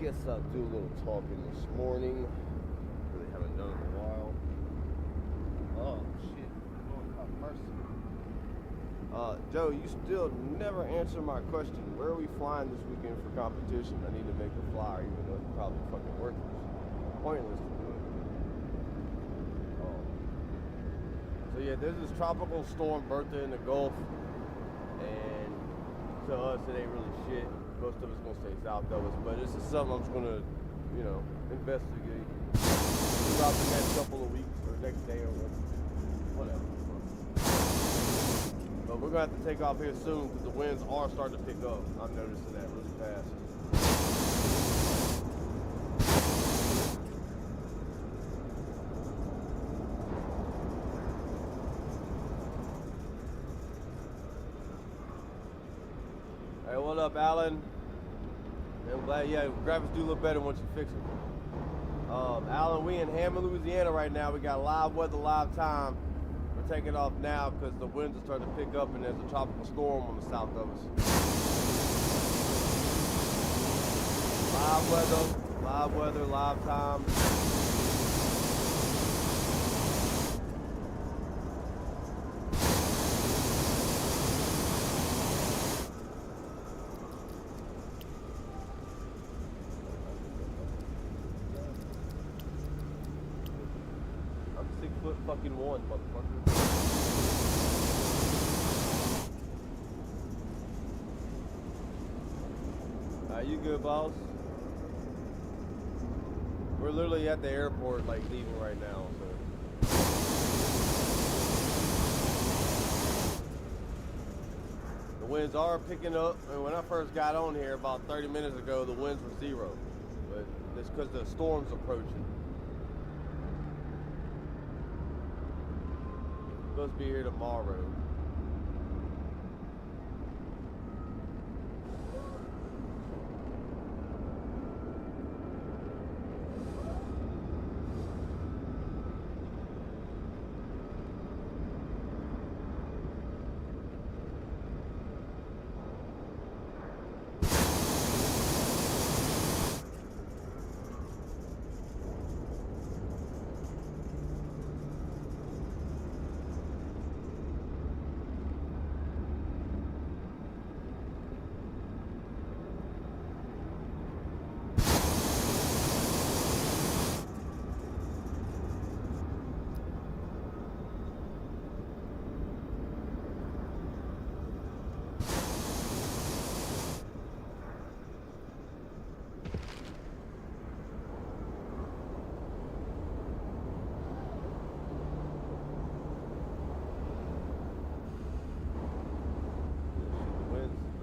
guess I'll do a little talking this morning. Really haven't done it in a while. Oh shit, Lord have mercy. Joe, you still never answer my question. Where are we flying this weekend for competition? I need to make a flyer, even though it's probably fucking worthless. Pointless to do it. So yeah, there's this tropical storm BERTHA in the Gulf, and to us it ain't really shit. Most of it's gonna stay south of us, but this is something I'm just gonna, you know, investigate throughout the next couple of weeks or next day or whatever. But we're gonna have to take off here soon because the winds are starting to pick up. I'm noticing that really fast. Hey, what up, Alan? I'm glad, yeah, graphics do look better once you fix them. Alan, we in Hammond, Louisiana right now. We got live weather, live time. We're taking off now because the winds are starting to pick up and there's a tropical storm on the south of us. Live weather, live time. Fucking one, motherfucker. You good, boss? We're literally at the airport, like leaving right now, so. The winds are picking up, and when I first got on here about 30 minutes ago, the winds were 0. But it's because the storm's approaching. Supposed to be here tomorrow.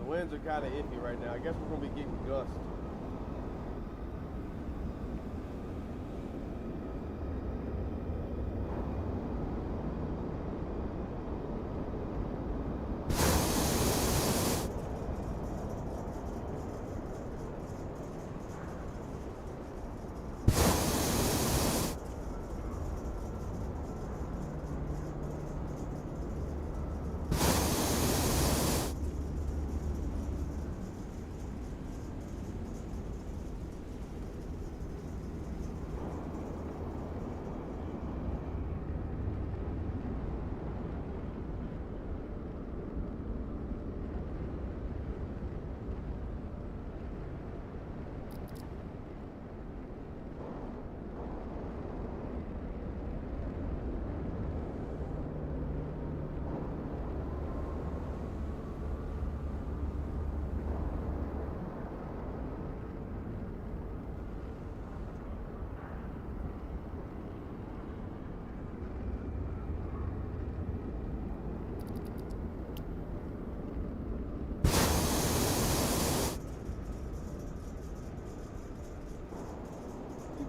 Winds are kind of iffy right now. I guess we're going to be getting gusts.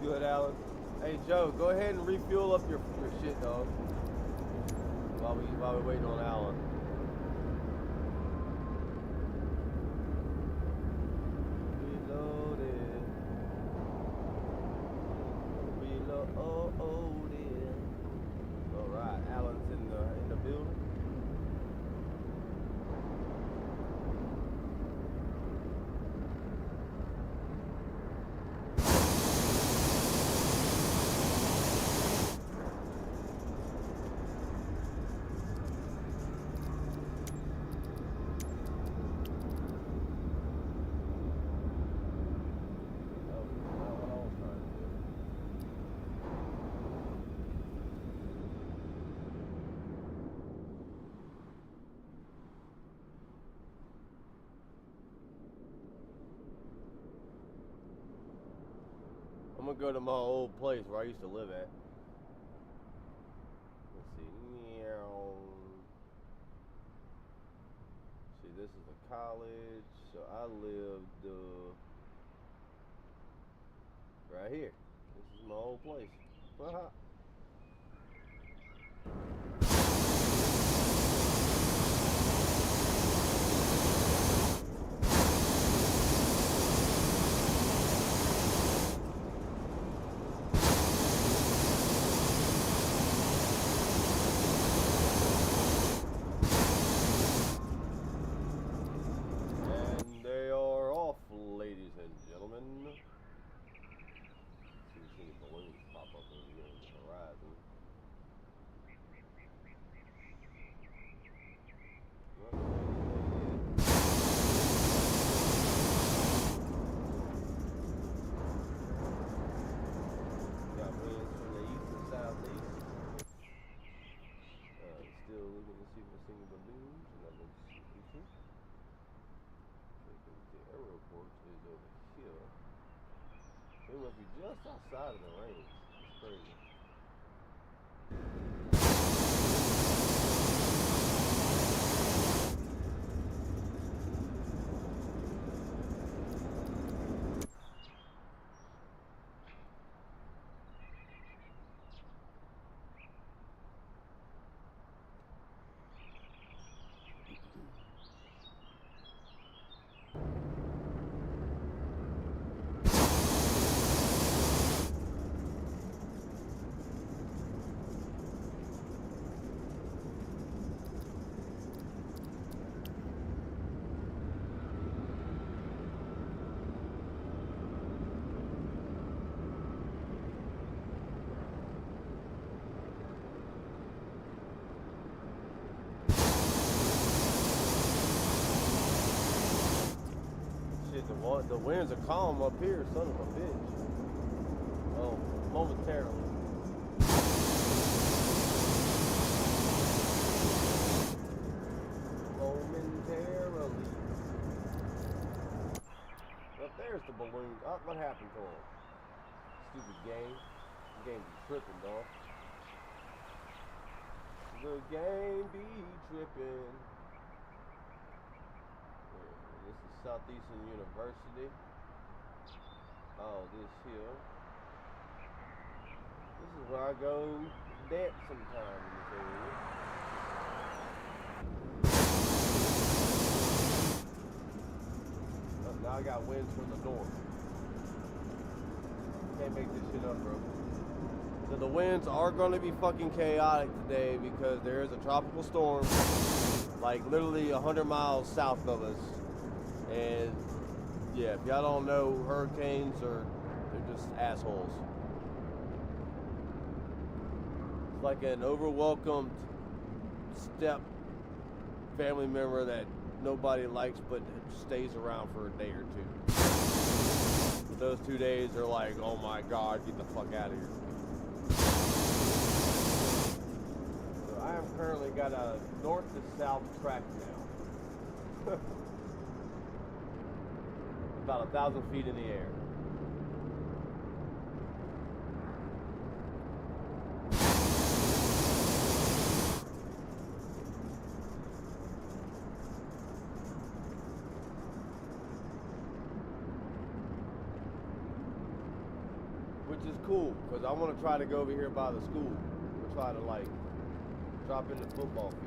Good, Alan. Hey, Joe, go ahead and refuel up your shit, dog. While we're waiting on Alan. Reloaded. All right, Alan's in the building. I'm gonna go to my old place where I used to live at. Let's see. See, this is the college. So I lived right here. This is my old place. And they are off, ladies and gentlemen. See, we see balloons pop up over here on the horizon. Got winds from the east and southeast. Still looking to see if we're seeing balloons, and that looks decent. The airport is over here. We must be just outside of the range. It's crazy. The winds are calm up here, son of a bitch. Oh, momentarily. Momentarily. Up there's the balloon. Oh, what happened to him? Stupid game. The game be tripping, dog. The game be tripping. This is Southeastern University. Oh, this here. This is where I go dance sometime in this area. Oh, now I got winds from the north. Can't make this shit up, bro. So the winds are going to be fucking chaotic today because there is a tropical storm, like literally 100 miles south of us. And yeah, if y'all don't know, hurricanes they're just assholes. It's like an overwhelmed step family member that nobody likes but stays around for a day or two. But those 2 days are like, oh my God, get the fuck out of here. So I am currently got a north to south track now. About 1,000 feet in the air. Which is cool, because I want to try to go over here by the school. We'll try to like drop in the football field.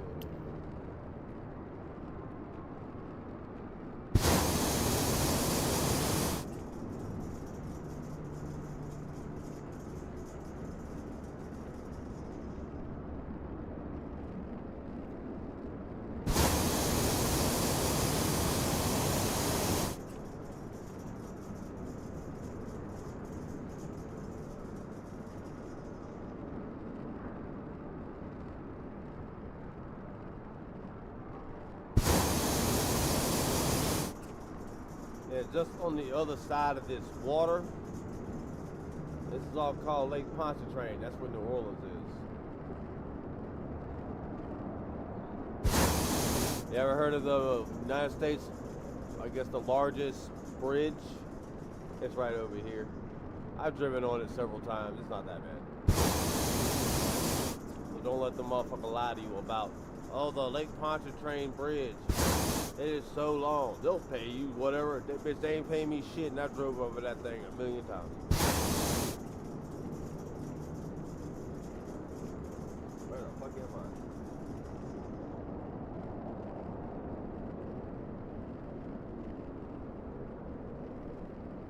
Yeah, just on the other side of this water, this is all called Lake Pontchartrain. That's where New Orleans is. You ever heard of the United States, I guess the largest bridge? It's right over here. I've driven on it several times. It's not that bad. So don't let the motherfucker lie to you about, oh, the Lake Pontchartrain Bridge. It is so long. They'll pay you whatever. They ain't paying me shit, and I drove over that thing a million times. Where the fuck am I?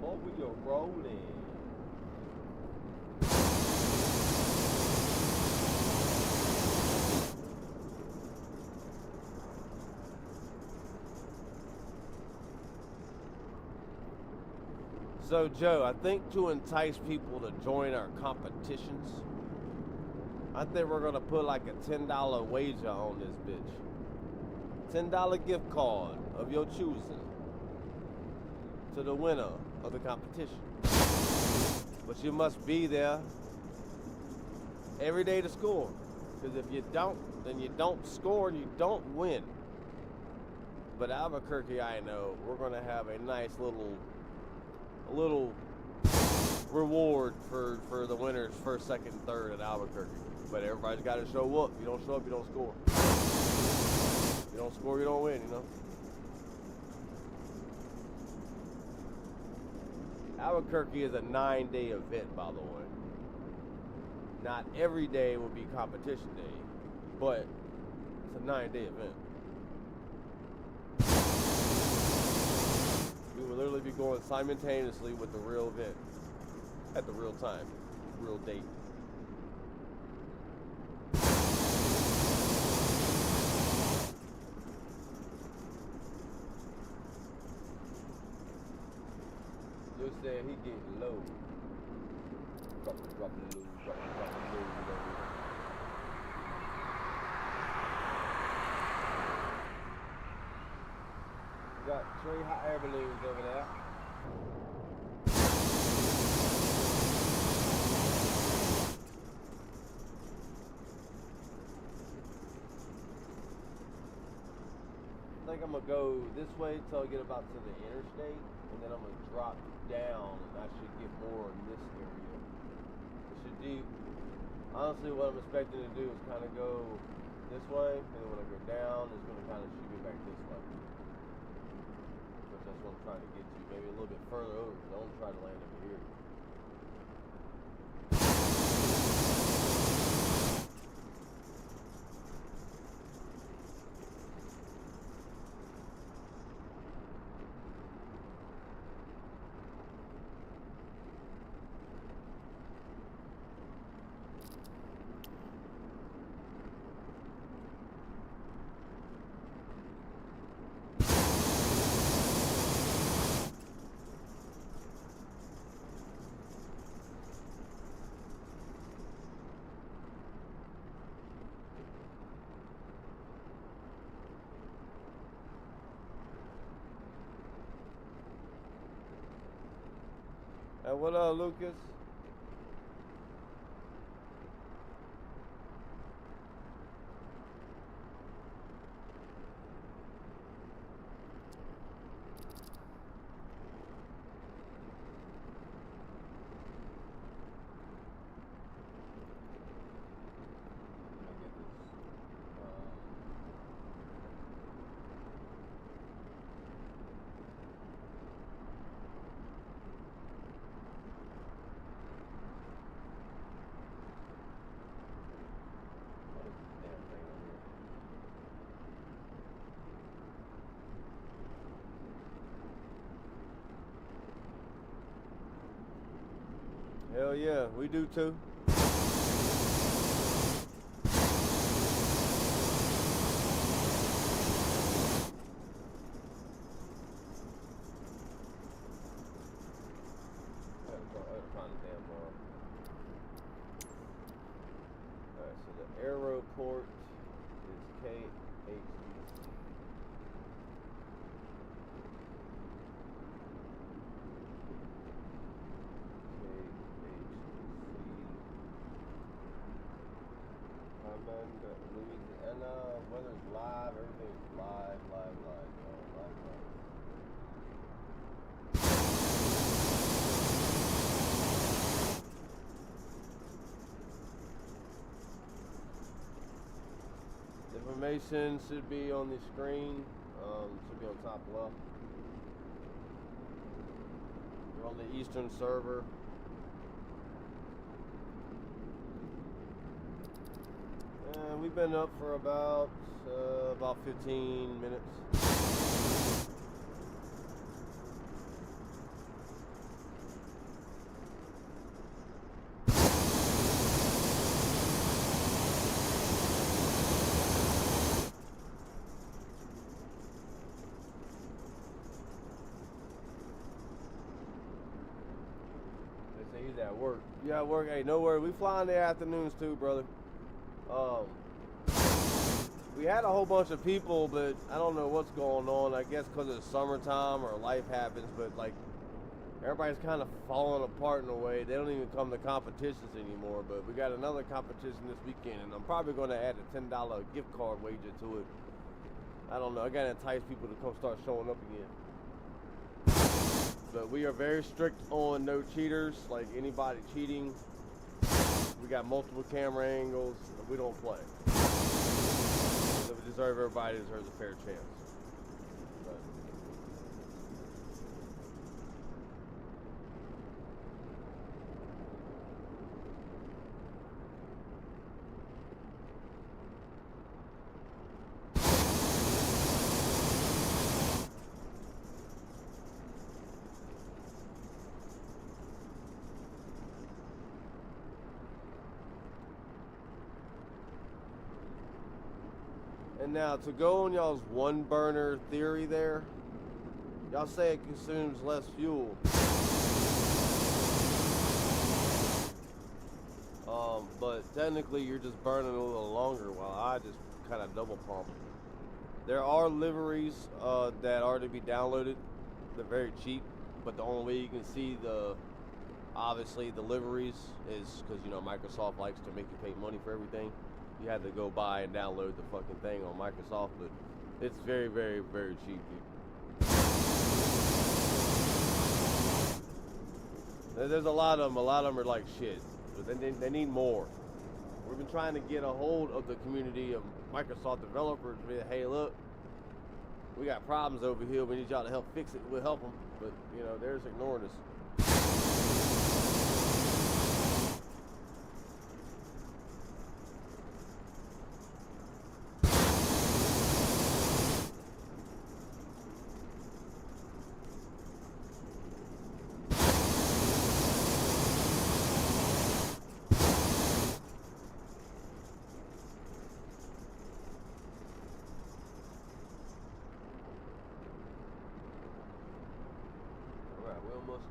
Oh, we are rolling. So, Joe, I think to entice people to join our competitions, I think we're going to put like a $10 wager on this bitch. $10 gift card of your choosing to the winner of the competition. But you must be there every day to score. Because if you don't, then you don't score and you don't win. But Albuquerque, I know, we're going to have a nice little reward for the winners first, second, and third at Albuquerque. But everybody's got to show up. If you don't show up, you don't score. If you don't score, you don't win, you know? Albuquerque is a 9-day event, by the way. Not every day will be competition day, but it's a 9-day event. We will literally be going simultaneously with the real event at the real time, real date. You said he getting low. Drop the low, drop the low. Got 3 hot air balloons over there. I think I'm gonna go this way till I get about to the interstate, and then I'm gonna drop down, and I should get more in this area. It should deep. Honestly, what I'm expecting to do is kind of go this way, and then when I go down, it's gonna kind of shoot me back this way. That's what I'm trying to get to, maybe a little bit further over, because I don't try to land over here. Hey, what up, Lucas? Hell yeah, we do too. Alright, so the aeroport is KHDC. Louisiana, weather's live, everything's live, live. information should be on the screen. Should be on top left. We're on the Eastern server. And we've been up for about 15 minutes. They say he's at work. Yeah, at work. Hey, no worry. We fly in the afternoons too, brother. We had a whole bunch of people, but I don't know what's going on. I guess because it's summertime or life happens, but like everybody's kind of falling apart in a way. They don't even come to competitions anymore, but we got another competition this weekend, and I'm probably going to add a $10 gift card wager to it. I don't know. I got to entice people to come start showing up again. But we are very strict on no cheaters, like anybody cheating. We got multiple camera angles. We don't play. So we deserve, everybody deserves a fair chance. But and now to go on y'all's one burner theory there, y'all say it consumes less fuel. But technically you're just burning a little longer while I just kind of double pump. There are liveries that are to be downloaded. They're very cheap, but the only way you can see obviously the liveries is because, you know, Microsoft likes to make you pay money for everything. You had to go buy and download the fucking thing on Microsoft, but it's very, very, very cheap, dude. There's a lot of them. A lot of them are like shit, but they need more. We've been trying to get a hold of the community of Microsoft developers. Hey, look, we got problems over here. We need y'all to help fix it. We'll help them, but you know, they're just ignoring us.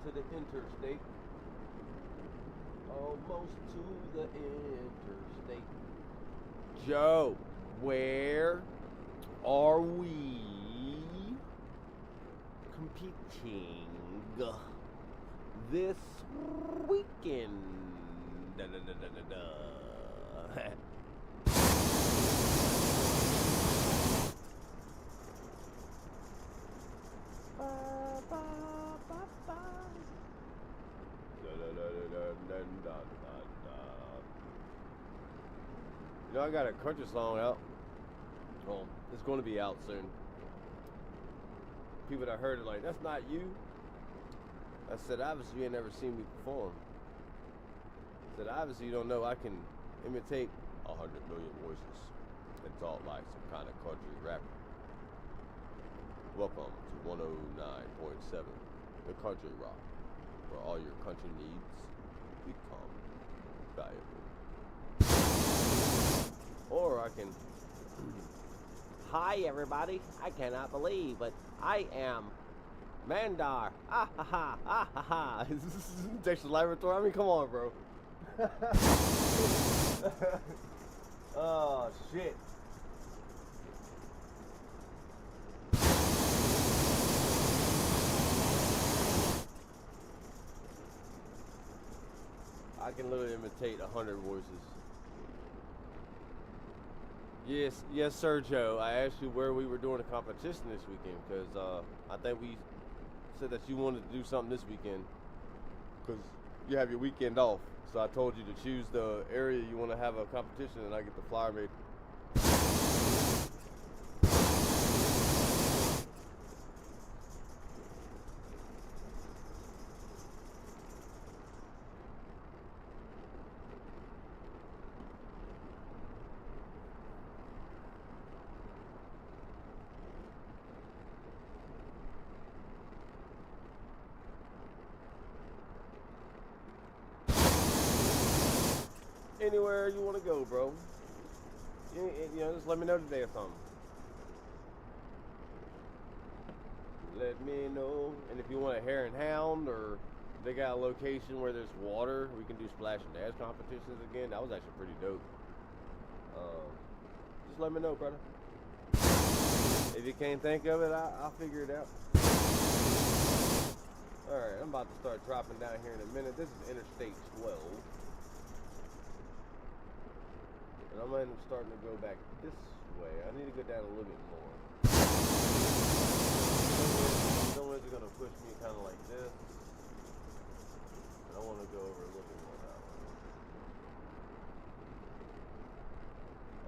To the interstate, almost to the interstate. Joe, where are we competing this weekend? Da, da, da, da, da, da. You know, I got a country song out. Well, it's going to be out soon. People that heard it like, that's not you. I said, obviously you ain't never seen me perform. I said, obviously you don't know I can imitate 100 million voices and talk like some kind of country rapper. Welcome to 109.7, the country rock, where all your country needs become valuable. Or I can... Hi everybody, I cannot believe, but I am Mandar. Ah ha ha, ah ha ha. Is this Dexter's Laboratory? I mean, come on, bro. Oh, shit. I can literally imitate 100 voices. Yes, sir, Joe. I asked you where we were doing a competition this weekend because I think we said that you wanted to do something this weekend because you have your weekend off. So I told you to choose the area you want to have a competition, and I get the flyer made. anywhere you want to go, bro. You know, just let me know today or something. Let me know. And if you want a hare and hound, or they got a location where there's water, we can do splash and dash competitions again. That was actually pretty dope. Just let me know, brother. If you can't think of it, I'll figure it out. Alright, I'm about to start dropping down here in a minute. This is Interstate 12. And I'm starting to go back this way. I need to go down a little bit more. Some ways are going to push me kind of like this. And I want to go over a little bit more that way.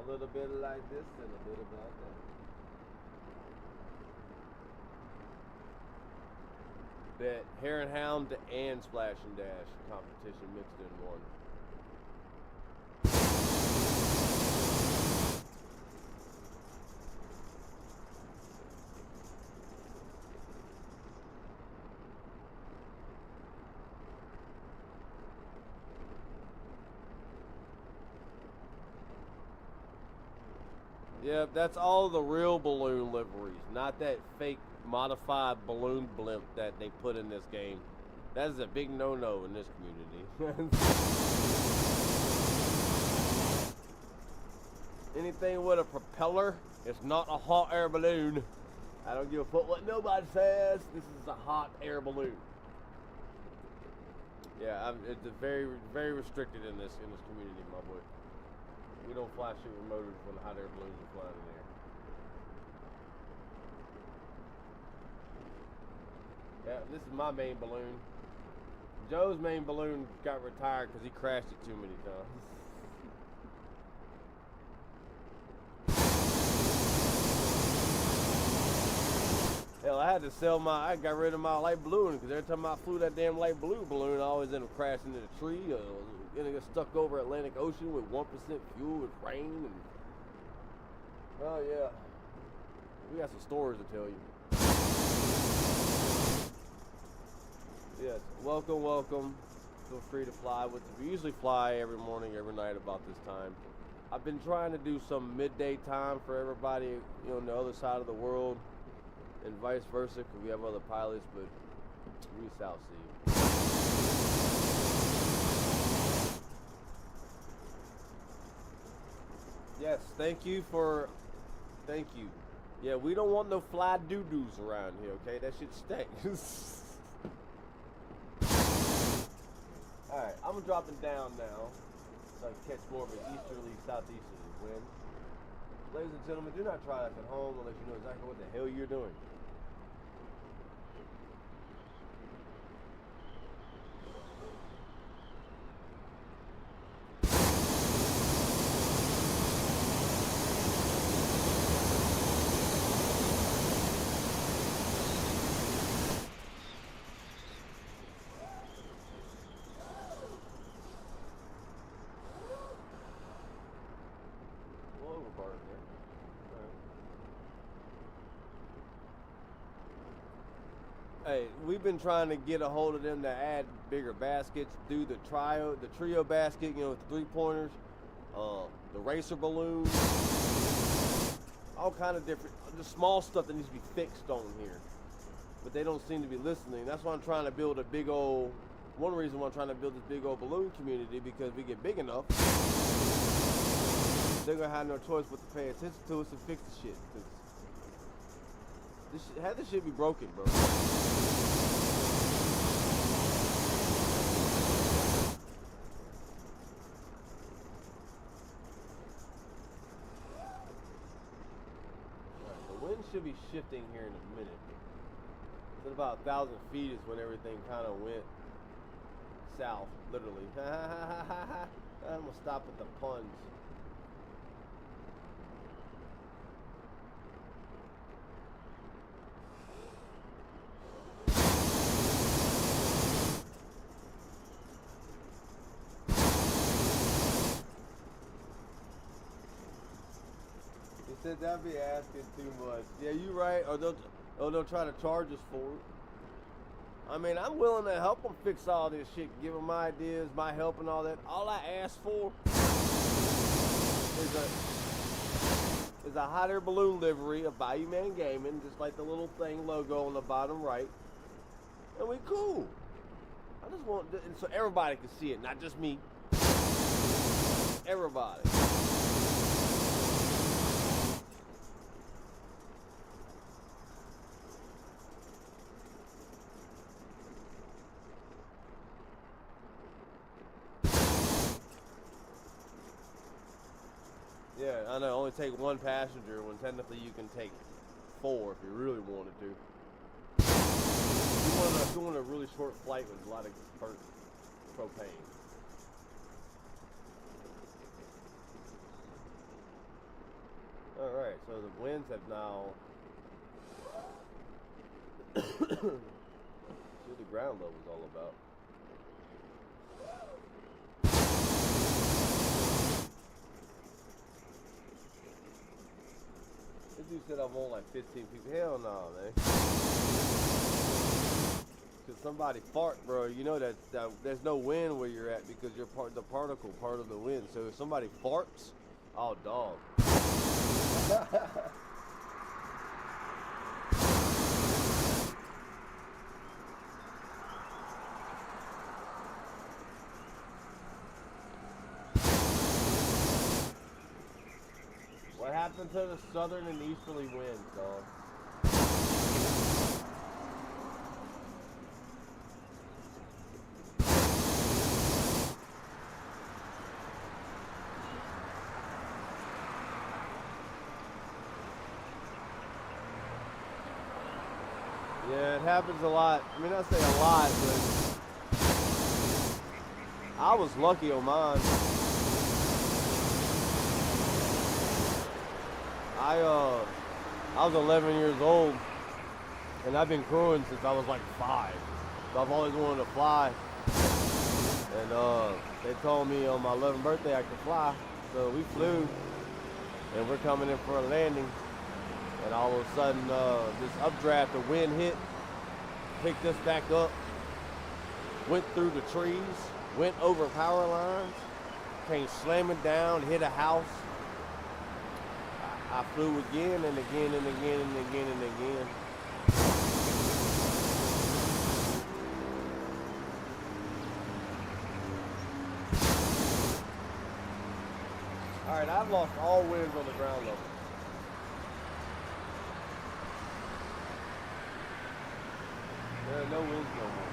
A little bit like this and a little bit like that. That hare and hound and splash and dash competition mixed in one. Yep, that's all the real balloon liveries, not that fake modified balloon blimp that they put in this game. That is a big no-no in this community. Anything with a propeller is not a hot air balloon. I don't give a fuck what nobody says. This is a hot air balloon. Yeah, it's very, very restricted in this community, my boy. We don't fly shit with motors when the hot air balloons are flying in the air. Yeah, this is my main balloon. Joe's main balloon got retired because he crashed it too many times. Hell, I got rid of my light balloon because every time I flew that damn light blue balloon, I always end up crashing into a tree or getting stuck over Atlantic Ocean with 1% fuel with rain. And oh yeah, we got some stories to tell you. Yes, welcome. Feel free to fly with us. We usually fly every morning, every night about this time. I've been trying to do some midday time for everybody, you know, on the other side of the world, and vice versa, because we have other pilots, but we South Sea. Yes, thank you. Yeah, we don't want no fly doo-doos around here, okay? That shit stinks. Alright, I'm dropping down now so I can catch more of an easterly, southeasterly wind. Ladies and gentlemen, do not try this at home unless you know exactly what the hell you're doing. Hey, we've been trying to get a hold of them to add bigger baskets, do the trio basket, you know, with the 3-pointers, the racer balloons, all kind of different, the small stuff that needs to be fixed on here, but they don't seem to be listening. That's why I'm trying to build one reason why I'm trying to build this big old balloon community, because we get big enough, they're gonna have no choice but to pay attention to us and fix the shit. This shit be broken, bro. The wind should be shifting here in a minute. At about 1,000 feet is when everything kind of went south, literally. I'm gonna stop at the puns. Said that'd be asking too much. Yeah, you right. Or they'll try to charge us for it. I mean, I'm willing to help them fix all this shit, give them ideas, my help and all that. All I ask for is a hot air balloon livery of Bayou Man Gaming, just like the little thing logo on the bottom right. And we cool. I just want, and so everybody can see it, not just me. Everybody. Yeah, I know. Only take one passenger when technically you can take 4 if you really wanted to. If you want a really short flight with a lot of propane. All right, so the winds have now. See what the ground level is all about. This dude said I'm on like 15 people. Hell no, man. Cause somebody fart, bro. You know that there's no wind where you're at because you're the particle part of the wind. So if somebody farts, oh dog. What happened to the southern and easterly winds, dog? Yeah, it happens a lot. I mean, I say a lot, but I was lucky on mine. I was 11 years old, and I've been crewing since I was like 5. So I've always wanted to fly. And they told me on my 11th birthday I could fly. So we flew, and we're coming in for a landing. And all of a sudden, this updraft of wind hit, picked us back up, went through the trees, went over power lines, came slamming down, hit a house. I flew again and again and again and again and again. All right, I've lost all winds on the ground level. There are no winds no more.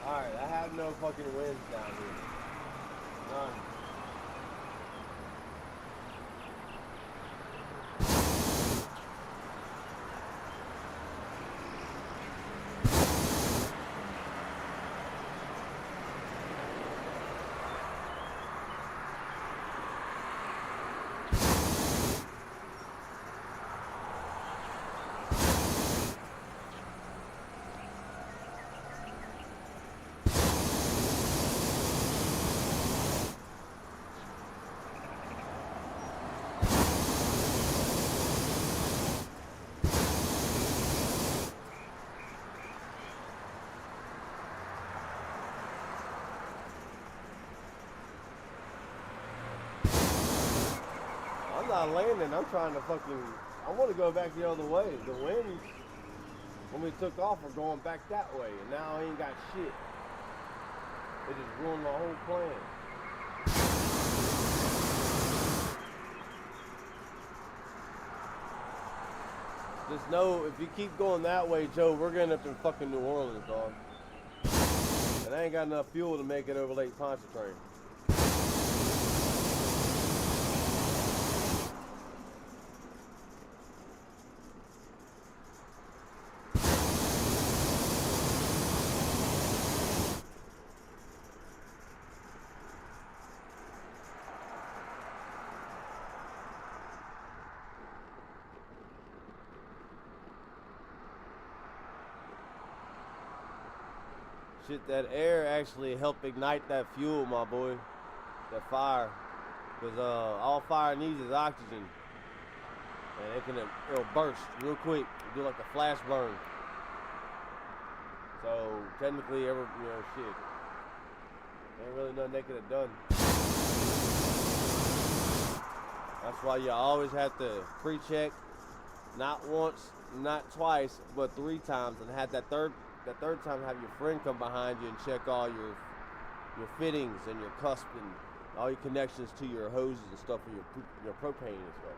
Alright, I have no fucking winds down here. None. I'm not landing. I'm trying to I want to go back the other way. The winds, when we took off, were going back that way. And now I ain't got shit. It just ruined my whole plan. Just know, if you keep going that way, Joe, we're going to end up in fucking New Orleans, dog. And I ain't got enough fuel to make it over Lake Pontchartrain. Shit, that air actually helped ignite that fuel, my boy. That fire. Because all fire needs is oxygen. And it'll burst real quick. Do like a flash burn. So technically, shit. Ain't really nothing they could have done. That's why you always have to pre-check. Not once, not twice, but 3 times. And have that third time have your friend come behind you and check all your fittings and your cusp and all your connections to your hoses and stuff for your propane and stuff.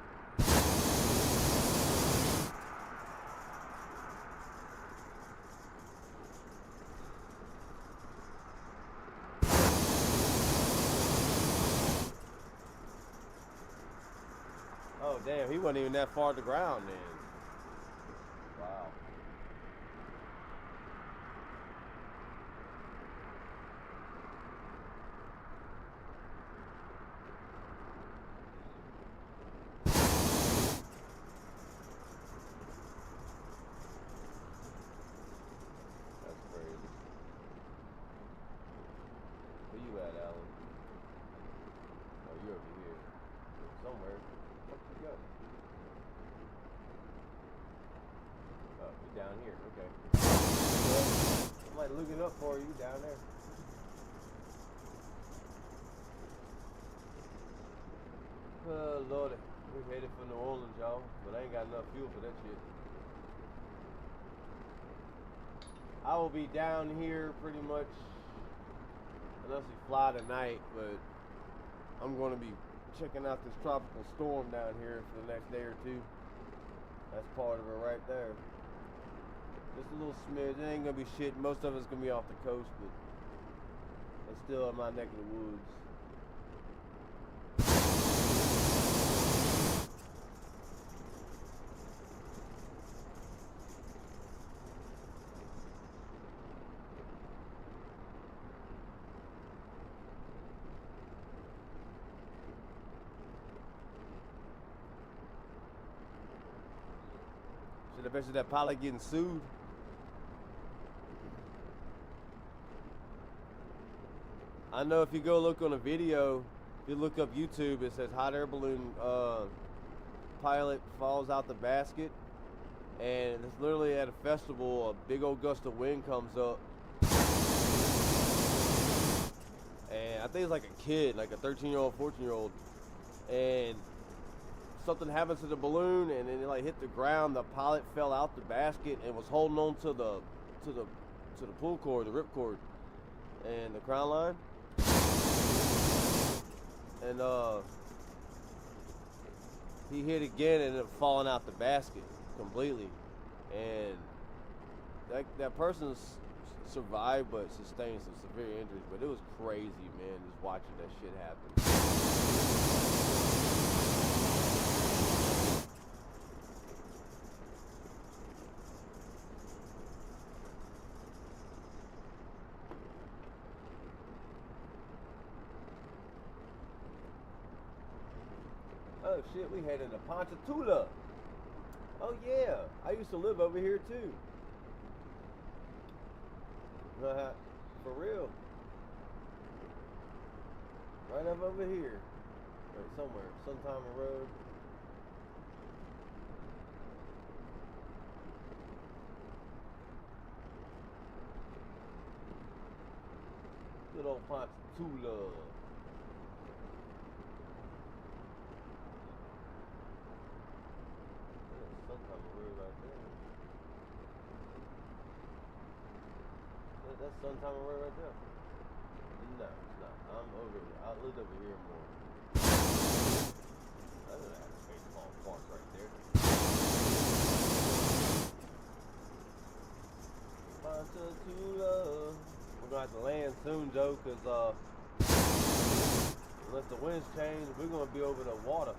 Oh damn, he wasn't even that far to ground then. Wow. Where you at, Alan? Oh, you're over here. Somewhere. Where'd you go? Oh, you're down here. Okay. Well, somebody looking up for you down there. Oh, Lord. We're headed for New Orleans, y'all. But I ain't got enough fuel for that shit. I will be down here pretty much, unless we fly tonight, but I'm going to be checking out this tropical storm down here for the next day or 2. That's part of it right there. Just a little smidge. It ain't going to be shit. Most of it's going to be off the coast, but it's still in my neck of the woods. I bet you that pilot getting sued. I know if you go look on a video, if you look up YouTube, it says hot air balloon pilot falls out the basket, and it's literally at a festival. A big old gust of wind comes up, and I think it's like a kid, like a 13-year-old, 14-year-old, and something happened to the balloon, and then it like hit the ground. The pilot fell out the basket and was holding on to the pull cord, the rip cord, and the crown line. And he hit again and ended up falling out the basket completely. And that person survived but sustained some severe injuries. But it was crazy, man, just watching that shit happen. Oh shit, we heading to Ponchatoula. Oh yeah, I used to live over here too. For real. Right up over here. Right somewhere, sometime a road. Good old Ponchatoula. That's sometime road right there. No, it's not. I'm over here. I lived over here more. I don't have a baseball park right there. Ponchatoula. We're gonna have to land soon, Joe, because unless the winds change, we're going to be over the water.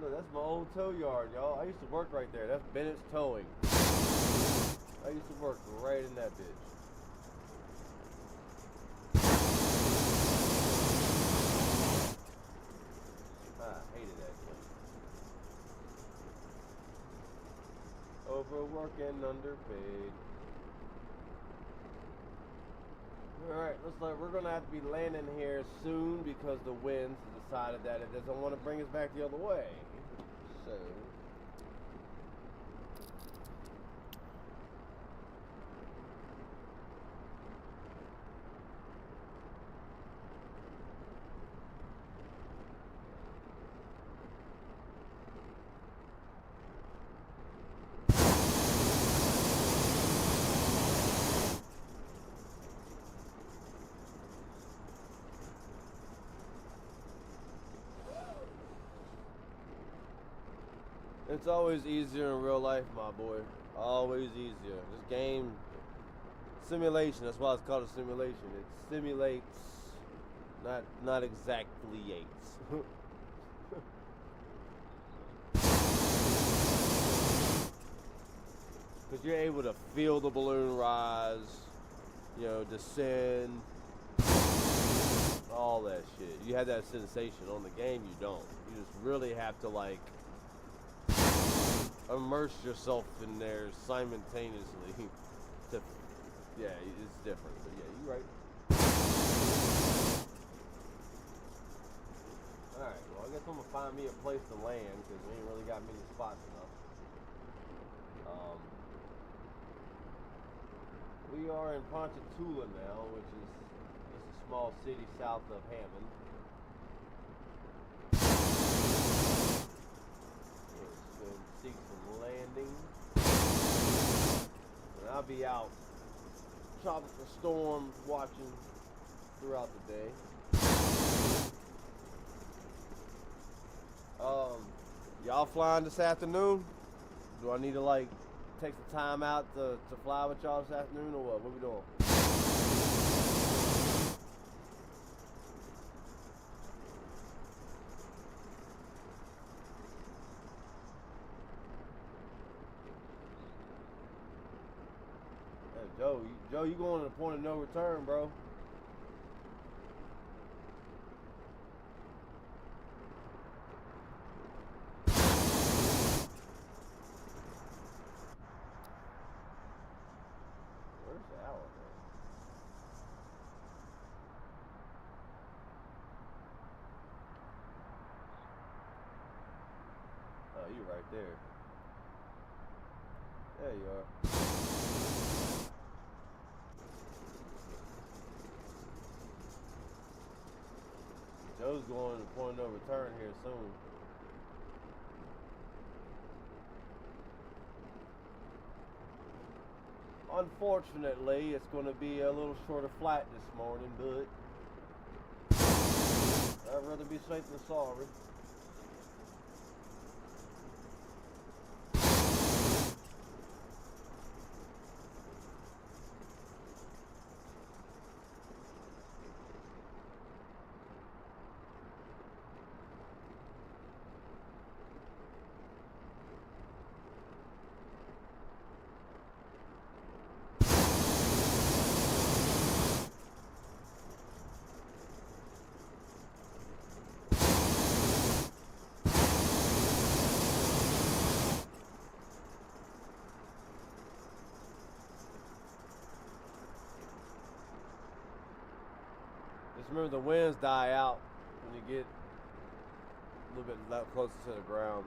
Look, that's my old tow yard, y'all. I used to work right there. That's Bennett's Towing. I used to work right in that bitch. I hated that place. Overworked and underpaid. Alright, looks like we're gonna have to be landing here soon because the winds decided that it doesn't want to bring us back the other way. So it's always easier in real life, my boy. Always easier. This game, simulation. That's why it's called a simulation. It simulates, not exactly yates. Because you're able to feel the balloon rise, you know, descend, all that shit. You have that sensation. On the game, you don't. You just really have to, like, immerse yourself in there simultaneously. To, yeah, it's different. But yeah, you're right. Alright, well, I guess I'm gonna find me a place to land because we ain't really got many spots enough. We are in Ponchatoula now, which is just a small city south of Hammond. Let's go and seek some landing. And I'll be out tropical storm watching throughout the day. Y'all flying this afternoon? Do I need to like take some time out to fly with y'all this afternoon or what? What we doing? Hey, Joe, you going to the point of no return, bro. Oh, you right there. There you are. Joe's going to point of no return here soon. Unfortunately, it's going to be a little short of flight this morning, but I'd rather be safe than sorry. Just remember the winds die out when you get a little bit closer to the ground.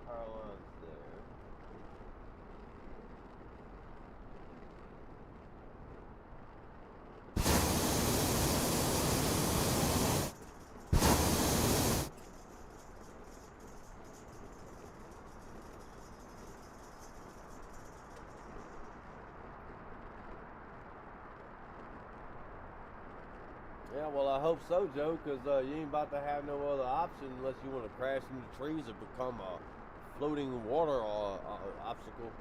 Power lines there. Yeah, well, I hope so, Joe, because you ain't about to have no other option unless you want to crash into trees or become a floating water obstacle.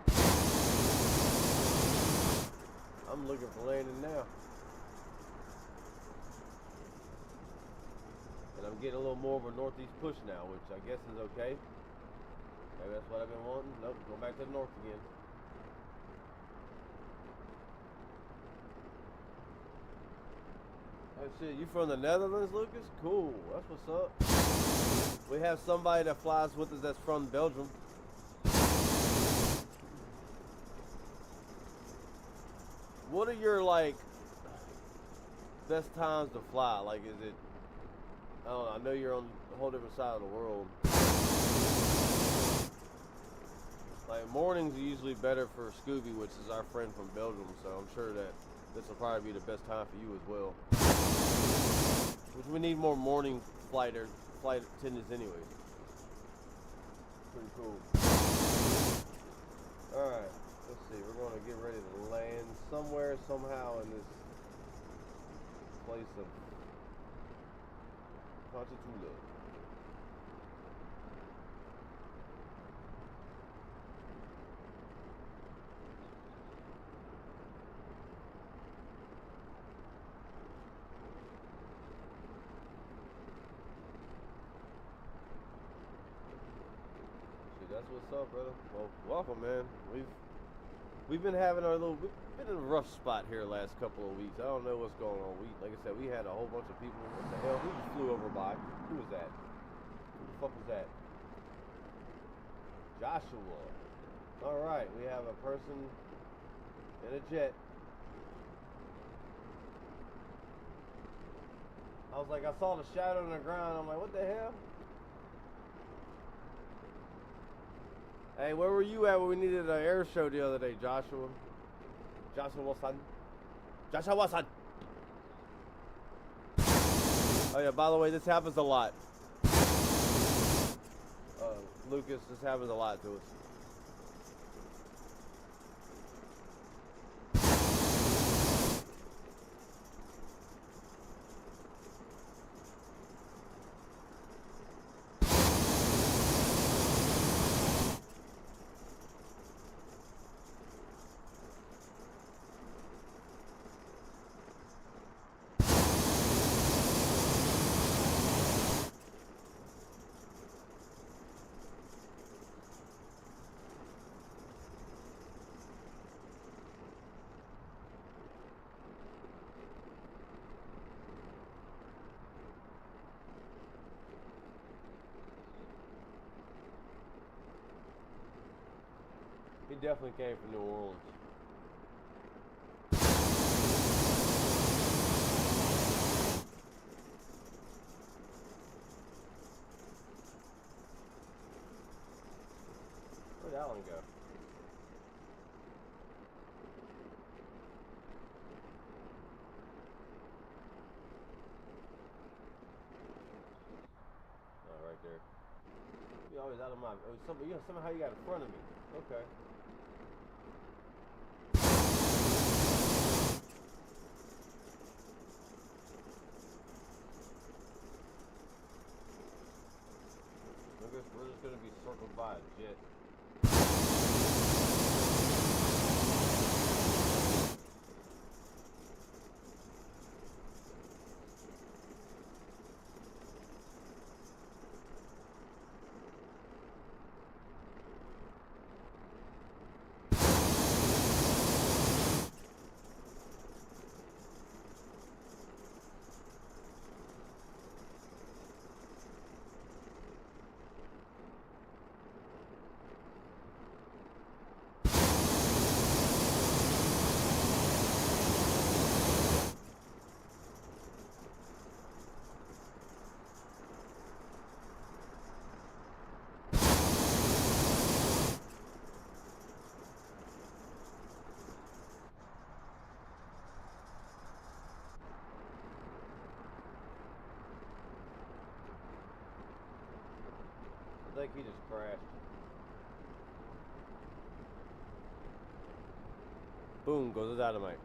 I'm looking for landing now. And I'm getting a little more of a northeast push now, which I guess is okay. Maybe that's what I've been wanting. Nope, go back to the north again. Oh shit, you from the Netherlands, Lucas? Cool, that's what's up. We have somebody that flies with us that's from Belgium. What are your, like, best times to fly? Like, is it, I don't know, I know you're on a whole different side of the world. Like, mornings are usually better for Scooby, which is our friend from Belgium, so I'm sure that this will probably be the best time for you as well. Which we need more morning flight attendants anyways. Pretty cool. Alright, let's see. We're going to get ready to land somewhere, somehow in this place of Ponchatoula. That's what's up, brother. Well, welcome, man. We've been having we've been in a rough spot here the last couple of weeks. I don't know what's going on. Like I said, we had a whole bunch of people. What the hell? Who just flew over by? Who was that? Who the fuck was that? Joshua. All right, we have a person in a jet. I was like, I saw the shadow on the ground. I'm like, what the hell? Hey, where were you at when we needed an air show the other day, Joshua? Joshua-san? Joshua-san! Oh yeah, by the way, this happens a lot. Lucas, this happens a lot to us. He definitely came from New Orleans. Where'd Alan go? Oh, right there. You're always out of my. Somehow you got in front of me. Okay. Lucas? We're just gonna be circled by a jet. I think he just crashed. Boom, goes the dynamite.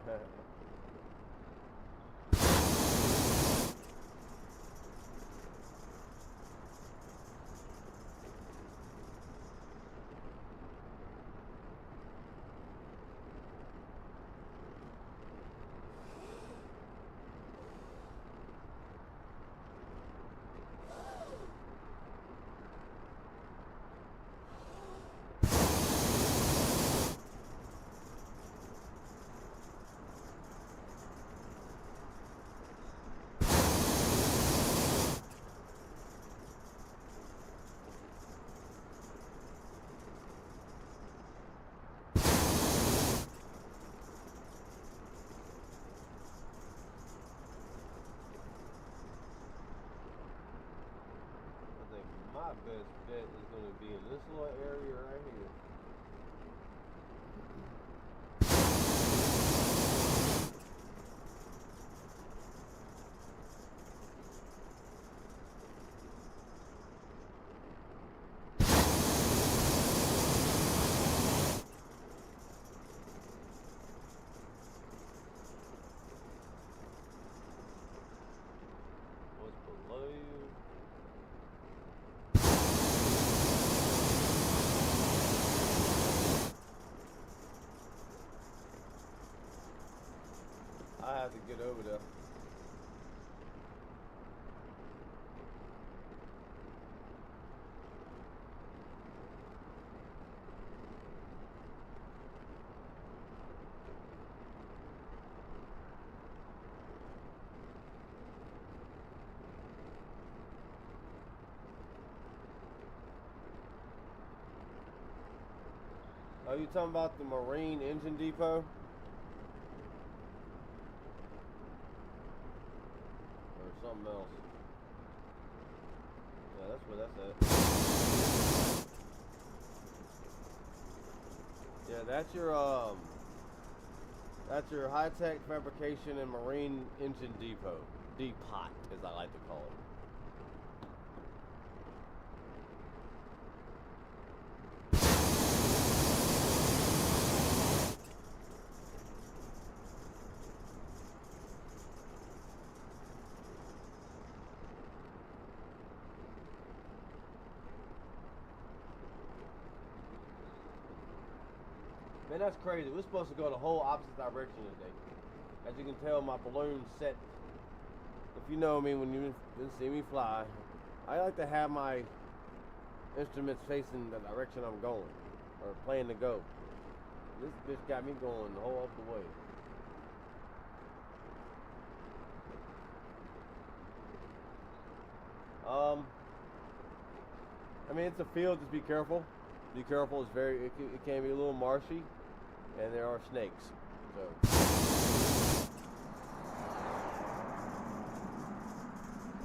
My best bet is going to be in this little area right here. What's below you? I have to get over there. Are you talking about the Marine Engine Depot? Or something else? Yeah, that's where that's at. Yeah, that's your high-tech fabrication and Marine Engine Depot. Depot, as I like to call it. Man, that's crazy. We're supposed to go the whole opposite direction today. As you can tell, my balloon's set. If you know me, when you see me fly, I like to have my instruments facing the direction I'm going, or plan to go. This bitch got me going the whole other way. I mean, it's a field, just be careful. Be careful, it can be a little marshy, and there are snakes, so.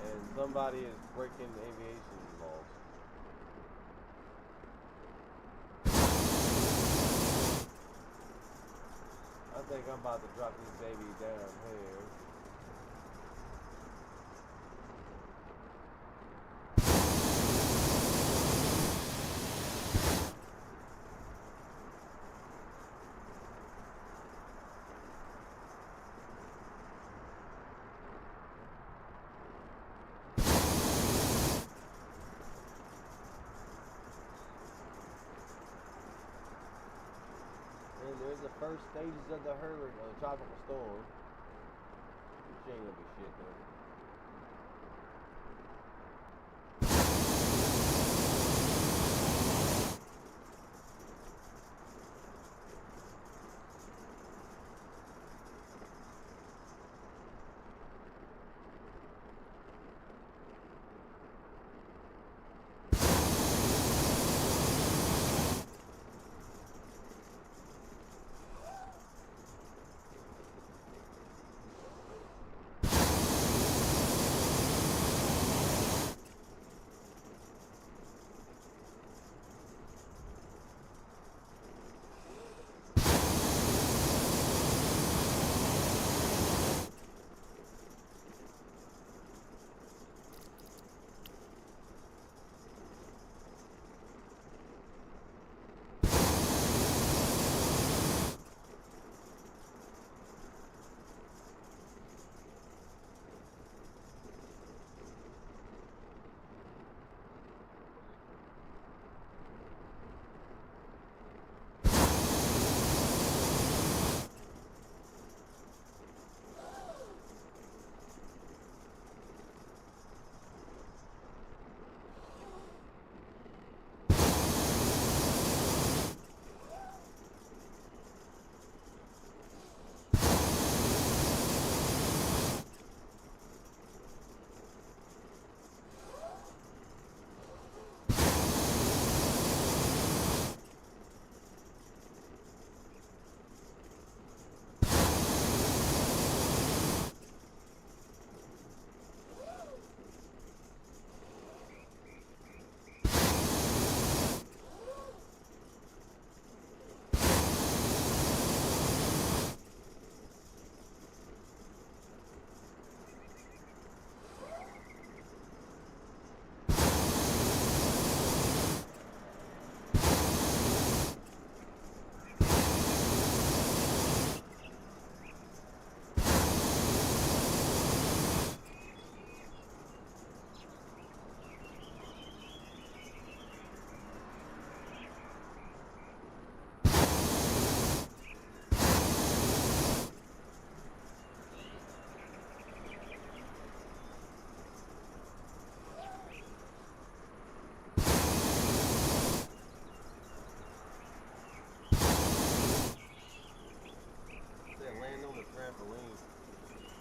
And somebody is breaking aviation laws. I think I'm about to drop this baby down here. first stages of the tropical storm. Which ain't gonna be shit though.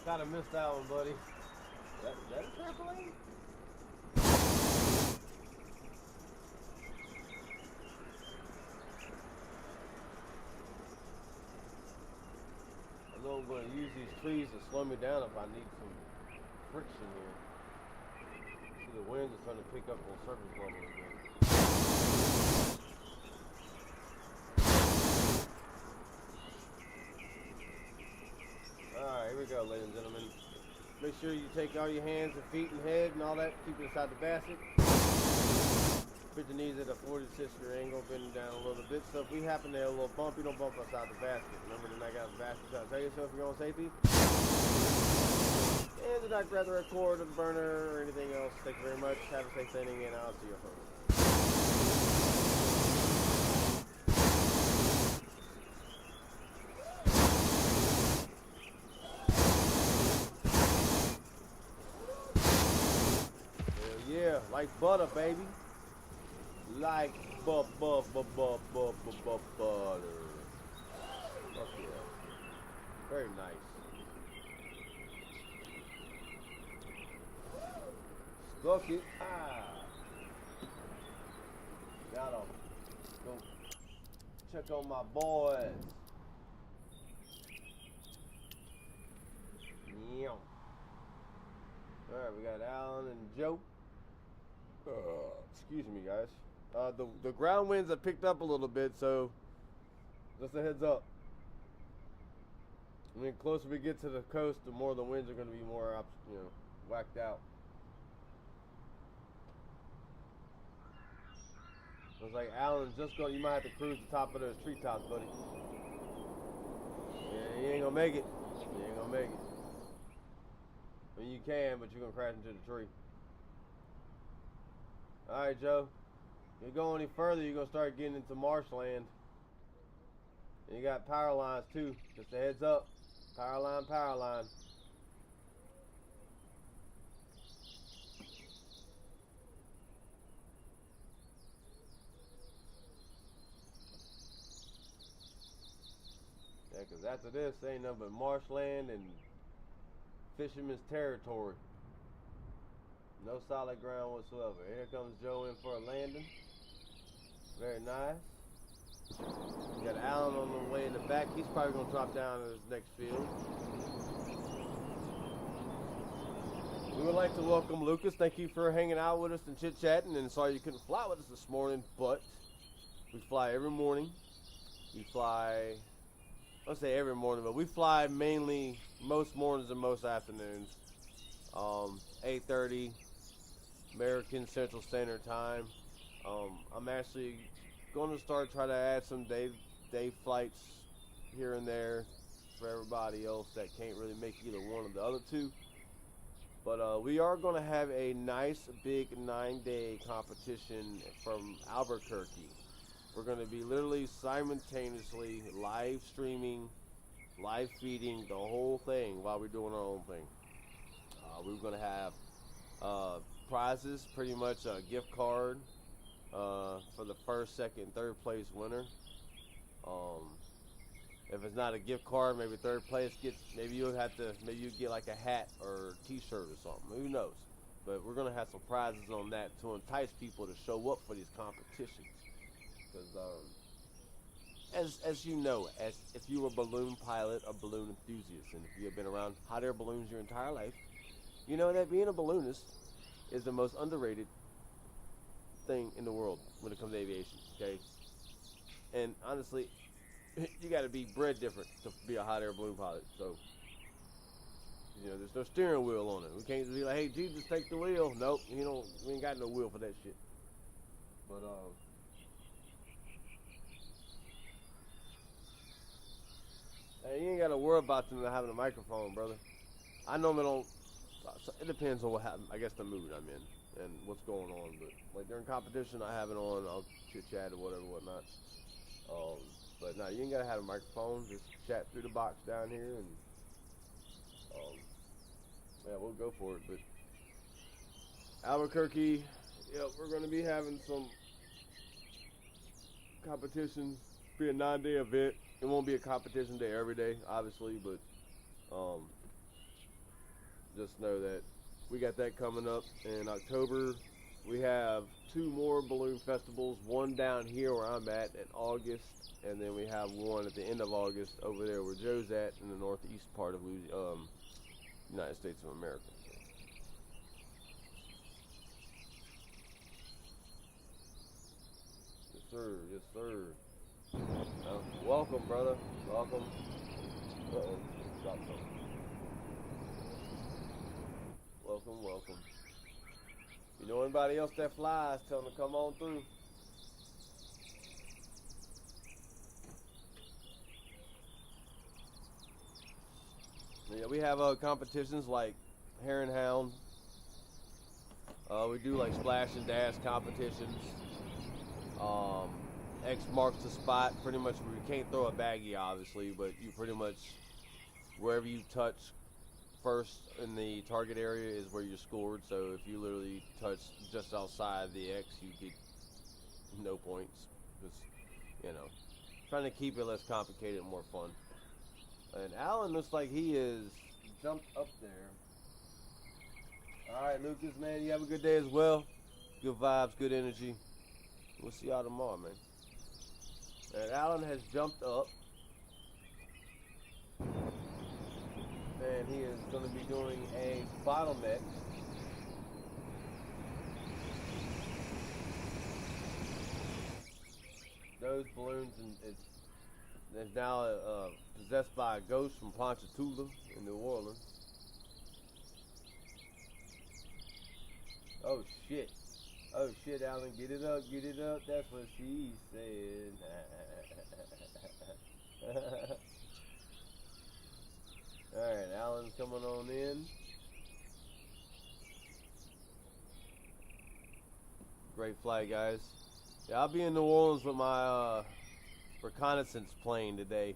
Kinda missed that one, buddy. Is that a trampoline? I know I'm going to use these trees to slow me down if I need some friction here. See, the winds are starting to pick up on surface level again. Alright, here we go, ladies and gentlemen. Make sure you take all your hands and feet and head and all that, keep it inside the basket. Put your knees at a 46-degree angle, bending down a little bit. So if we happen to have a little bump, you don't bump outside the basket. Remember to knock out the basket, try to tell yourself you're on safety. And do not grab the record or the burner or anything else. Thank you very much. Have a safe landing, and I'll see you home. Yeah, like butter, baby. Like butter. Fuck yeah. Very nice. Stuck it. Gotta go check on my boys. Yeah. Alright, we got Alan and Joe. Excuse me, guys. The ground winds have picked up a little bit, so just a heads up. I mean, the closer we get to the coast, the more the winds are going to be more, whacked out. It's like Alan's just going. You might have to cruise the top of those treetops, buddy. Yeah, you ain't gonna make it. You ain't gonna make it. I mean, you can, but you're gonna crash into the tree. Alright, Joe. If you go any further, you're going to start getting into marshland. And you got power lines too. Just a heads up. Power line, power line. Yeah, because after this, ain't nothing but marshland and fisherman's territory. No solid ground whatsoever. Here comes Joe in for a landing. Very nice. We got Alan on the way in the back. He's probably going to drop down to his next field. We would like to welcome Lucas. Thank you for hanging out with us and chit-chatting. And sorry you couldn't fly with us this morning, but we fly every morning. We fly, I don't say every morning, but we fly mainly most mornings and most afternoons. 8:30 American Central Standard Time. I'm actually going to start trying to add some day flights here and there for everybody else that can't really make either one of the other two. But we are going to have a nice big 9-day competition from Albuquerque. We're going to be literally simultaneously live streaming, live feeding the whole thing while we're doing our own thing. We're going to have prizes, pretty much a gift card for the first, second, third place winner. If it's not a gift card, maybe third place gets, maybe you get like a hat or t-shirt or something. Who knows? But we're gonna have some prizes on that to entice people to show up for these competitions. Because as you know, as if you're a balloon pilot, a balloon enthusiast, and if you have been around hot air balloons your entire life, you know that being a balloonist is the most underrated thing in the world when it comes to aviation. Okay, and honestly, you got to be bred different to be a hot air balloon pilot. So, you know, there's no steering wheel on it. We can't be like, hey, Jesus, take the wheel. Nope, we ain't got no wheel for that shit. But, hey, you ain't got to worry about them not having a microphone, brother. I normally don't, it depends on what happens, I guess the mood I'm in and what's going on. But, like, during competition, I have it on, I'll chit-chat or whatnot. But no, you ain't gotta have a microphone. Just chat through the box down here, and yeah, we'll go for it. But Albuquerque, yeah, we're gonna be having some competitions. Be a 9-day event. It won't be a competition day every day, obviously, but just know that we got that coming up in October. We have 2 more balloon festivals. One down here where I'm at in August. And then we have one at the end of August over there where Joe's at in the northeast part of United States of America. Yes, sir. Yes, sir. Welcome, brother. Welcome. Uh-oh. Drop something. Welcome, welcome. You know anybody else that flies, tell them to come on through. Yeah, we have competitions like Hare and Hound. We do like splash and dash competitions. X marks the spot. Pretty much, we can't throw a baggie, obviously, but you pretty much, wherever you touch first in the target area is where you're scored. So if you literally touch just outside the X, you get no points. Just, trying to keep it less complicated and more fun. And Alan looks like he is jumped up there. Alright, Lucas, man, you have a good day as well. Good vibes, good energy. We'll see y'all tomorrow, man. And Alan has jumped up. And he is going to be doing a bottleneck. Those balloons, it's now possessed by a ghost from Ponchatoula in New Orleans. Oh shit, Alan, get it up, that's what she said. Alright, Alan's coming on in. Great flight, guys. Yeah, I'll be in New Orleans with my reconnaissance plane today,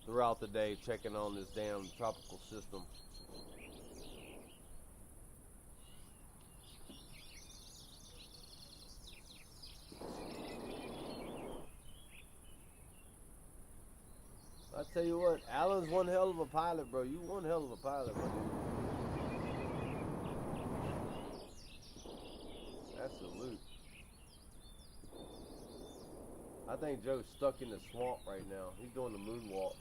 throughout the day, checking on this damn tropical system. I tell you what, Alan's one hell of a pilot, bro. You one hell of a pilot, bro. That's a loot. I think Joe's stuck in the swamp right now. He's doing the moonwalk.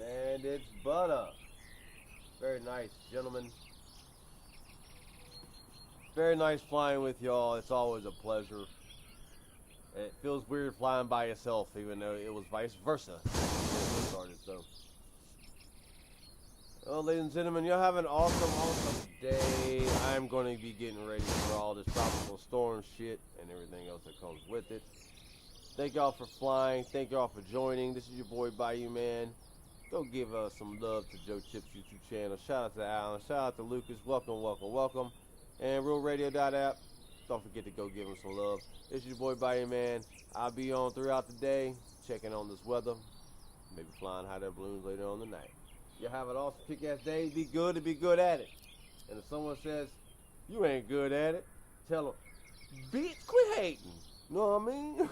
And it's BERTHA. Very nice, gentlemen. Very nice flying with y'all. It's always a pleasure. It feels weird flying by yourself, even though it was vice versa when it started. So, well, ladies and gentlemen, y'all have an awesome day. I'm going to be getting ready for all this tropical storm shit and everything else that comes with it. Thank y'all for flying. Thank y'all for joining. This is your boy Bayou Man. Go give some love to Joe Chip's YouTube channel. Shout out to Alan. Shout out to Lucas. Welcome, welcome, welcome. And RealRadio.app. Don't forget to go give him some love. This is your boy Bayou Man. I'll be on throughout the day, checking on this weather. Maybe flying hot air balloons later on tonight. Y'all have an awesome kick-ass day. Be good and be good at it. And if someone says, you ain't good at it, tell them, bitch, quit hating. You know what I mean?